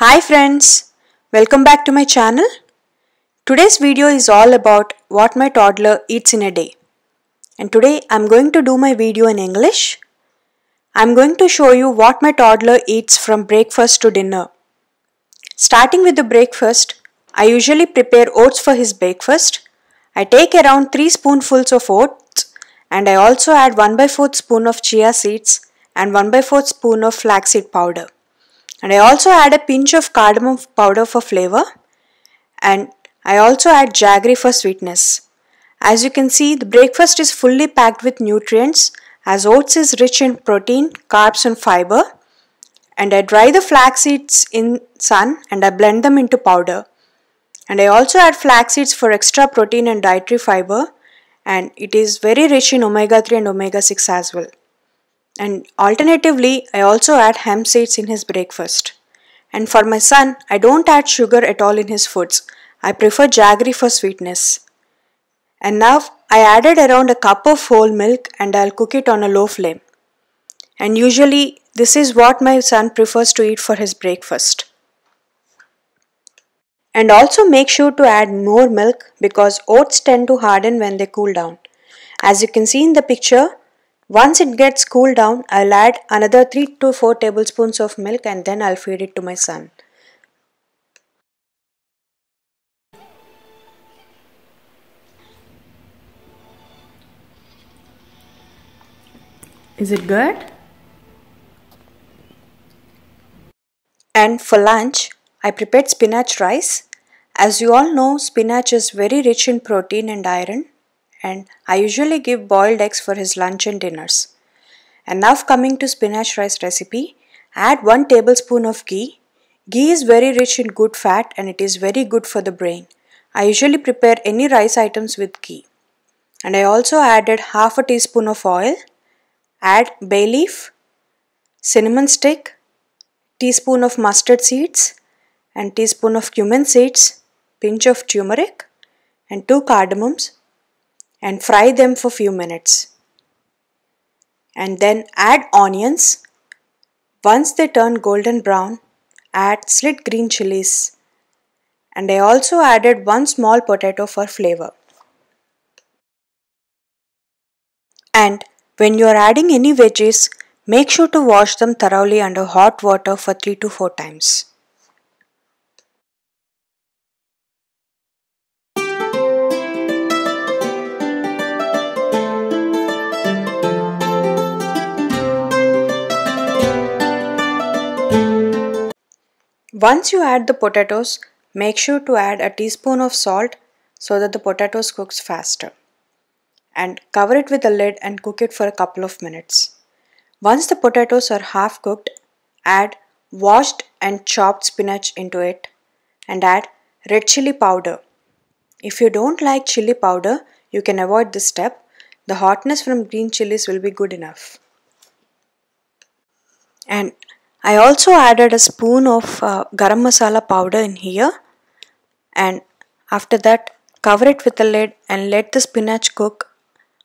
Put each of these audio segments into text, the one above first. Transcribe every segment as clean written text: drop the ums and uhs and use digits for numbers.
Hi friends, welcome back to my channel. Today's video is all about what my toddler eats in a day. And today I'm going to do my video in English. I'm going to show you what my toddler eats from breakfast to dinner. Starting with the breakfast, I usually prepare oats for his breakfast. I take around 3 spoonfuls of oats and I also add 1/4 spoon of chia seeds and 1/4 spoon of flaxseed powder. And I also add a pinch of cardamom powder for flavor, and I also add jaggery for sweetness. As you can see, the breakfast is fully packed with nutrients as oats is rich in protein, carbs and fiber. And I dry the flax seeds in sun and I blend them into powder. And I also add flax seeds for extra protein and dietary fiber, and it is very rich in omega-3 and omega-6 as well. And alternatively, I also add hemp seeds in his breakfast. And for my son, I don't add sugar at all in his foods. I prefer jaggery for sweetness. And now I added around a cup of whole milk and I'll cook it on a low flame. And usually this is what my son prefers to eat for his breakfast. And also make sure to add more milk because oats tend to harden when they cool down. As you can see in the picture, once it gets cooled down, I'll add another 3 to 4 tablespoons of milk and then I'll feed it to my son. Is it good? And for lunch, I prepared spinach rice. As you all know, spinach is very rich in protein and iron, and I usually give boiled eggs for his lunch and dinners. And now coming to spinach rice recipe, add 1 tablespoon of ghee. Ghee is very rich in good fat and it is very good for the brain. I usually prepare any rice items with ghee. And I also added half a teaspoon of oil. Add bay leaf, cinnamon stick, teaspoon of mustard seeds and teaspoon of cumin seeds, pinch of turmeric and 2 cardamoms, and fry them for few minutes. And then add onions. Once they turn golden brown, add slit green chilies. And I also added 1 small potato for flavor. And when you are adding any veggies, make sure to wash them thoroughly under hot water for 3 to 4 times. Once you add the potatoes, make sure to add a teaspoon of salt so that the potatoes cooks faster. And cover it with a lid and cook it for a couple of minutes. Once the potatoes are half cooked, add washed and chopped spinach into it and add red chili powder. If you don't like chili powder, you can avoid this step. The hotness from green chilies will be good enough. And I also added a spoon of garam masala powder in here, and after that cover it with a lid and let the spinach cook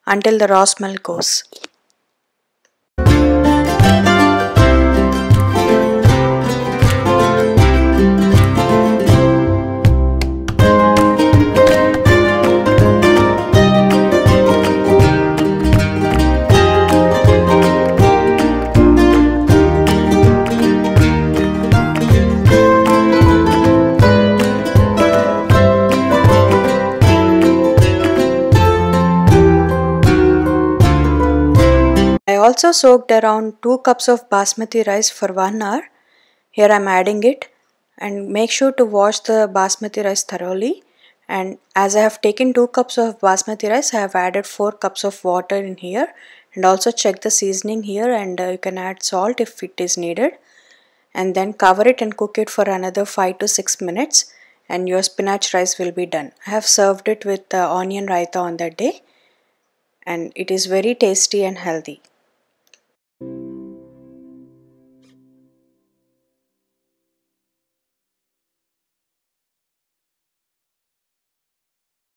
until the raw smell goes. I also soaked around 2 cups of basmati rice for 1 hour. Here I am adding it, and make sure to wash the basmati rice thoroughly. And as I have taken 2 cups of basmati rice, I have added 4 cups of water in here, and also check the seasoning here, and you can add salt if it is needed. And then cover it and cook it for another 5 to 6 minutes and your spinach rice will be done. I have served it with onion raita on that day, and it is very tasty and healthy.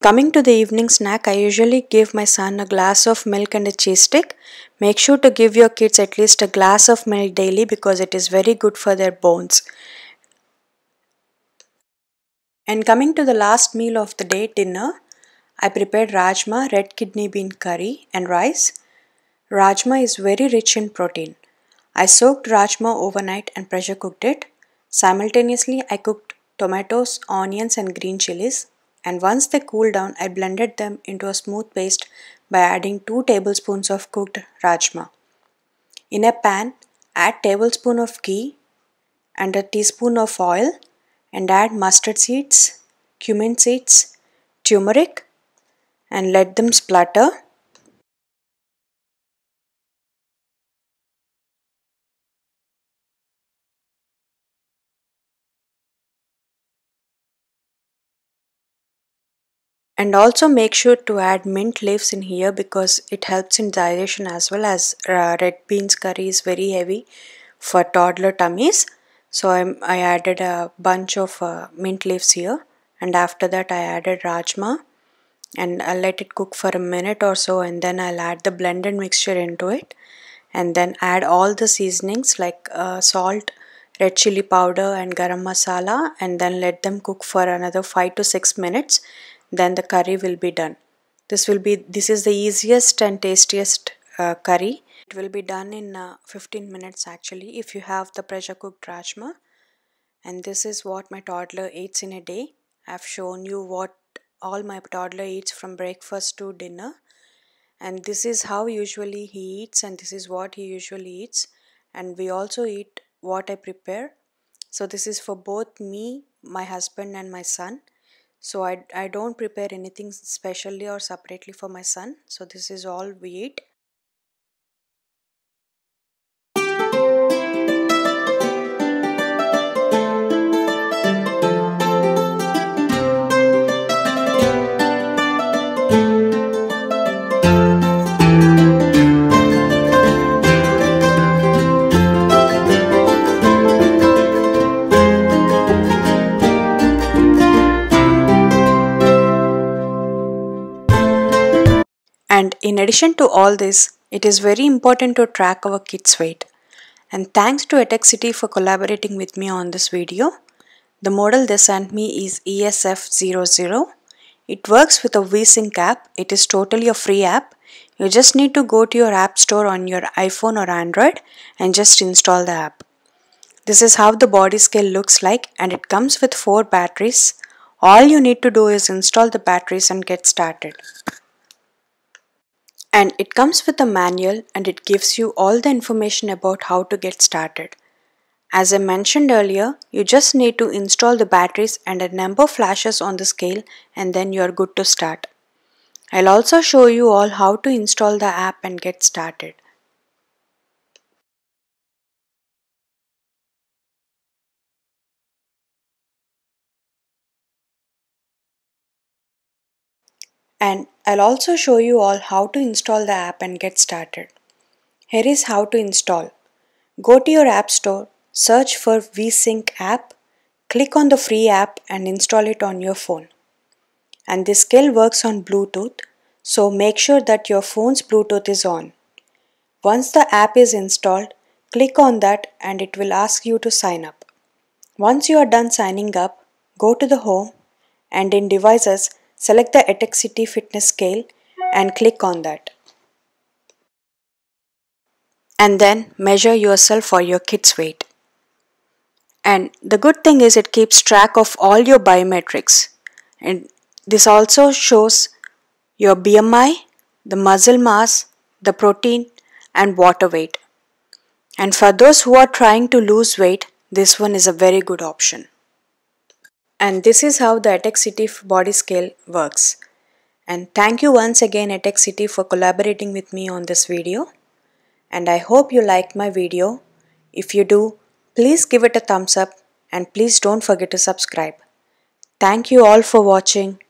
Coming to the evening snack, I usually give my son a glass of milk and a cheese stick. Make sure to give your kids at least a glass of milk daily because it is very good for their bones. And coming to the last meal of the day, dinner, I prepared rajma, red kidney bean curry and rice. Rajma is very rich in protein. I soaked rajma overnight and pressure cooked it. Simultaneously, I cooked tomatoes, onions and green chilies, and once they cooled down, I blended them into a smooth paste by adding 2 tablespoons of cooked rajma. In a pan, add tablespoon of ghee and a teaspoon of oil and add mustard seeds, cumin seeds, turmeric and let them splutter. And also make sure to add mint leaves in here because it helps in digestion as well as red beans curry is very heavy for toddler tummies. So I added a bunch of mint leaves here, and after that I added rajma and I'll let it cook for a minute or so, and then I'll add the blended mixture into it and then add all the seasonings like salt, red chili powder and garam masala, and then let them cook for another 5 to 6 minutes. Then the curry will be done. This is the easiest and tastiest curry. It will be done in 15 minutes actually if you have the pressure cooked rajma. And this is what my toddler eats in a day. I've shown you what all my toddler eats from breakfast to dinner, and this is how usually he eats and this is what he usually eats, and we also eat what I prepare. So this is for both me, my husband and my son. So I don't prepare anything specially or separately for my son. So this is all we eat. And in addition to all this, it is very important to track our kids' weight. And thanks to ETECKCITY for collaborating with me on this video. The model they sent me is ESF00. It works with a VSync app. It is totally a free app. You just need to go to your app store on your iPhone or Android and just install the app. This is how the body scale looks like, and it comes with 4 batteries. All you need to do is install the batteries and get started. And it comes with a manual and it gives you all the information about how to get started. As I mentioned earlier, you just need to install the batteries and a number flashes on the scale, and then you are good to start. I'll also show you all how to install the app and get started. And I'll also show you all how to install the app and get started. Here is how to install. Go to your app store, search for VSync app, click on the free app and install it on your phone. And this scale works on Bluetooth, so make sure that your phone's Bluetooth is on. Once the app is installed, click on that and it will ask you to sign up. Once you are done signing up, go to the home and in devices, select the ETECKCITY fitness scale and click on that. And then measure yourself for your kid's weight. And the good thing is it keeps track of all your biometrics. And this also shows your BMI, the muscle mass, the protein and water weight. And for those who are trying to lose weight, this one is a very good option. And this is how the ETECKCITY body scale works. And thank you once again ETECKCITY for collaborating with me on this video. And I hope you liked my video. If you do, please give it a thumbs up and please don't forget to subscribe. Thank you all for watching.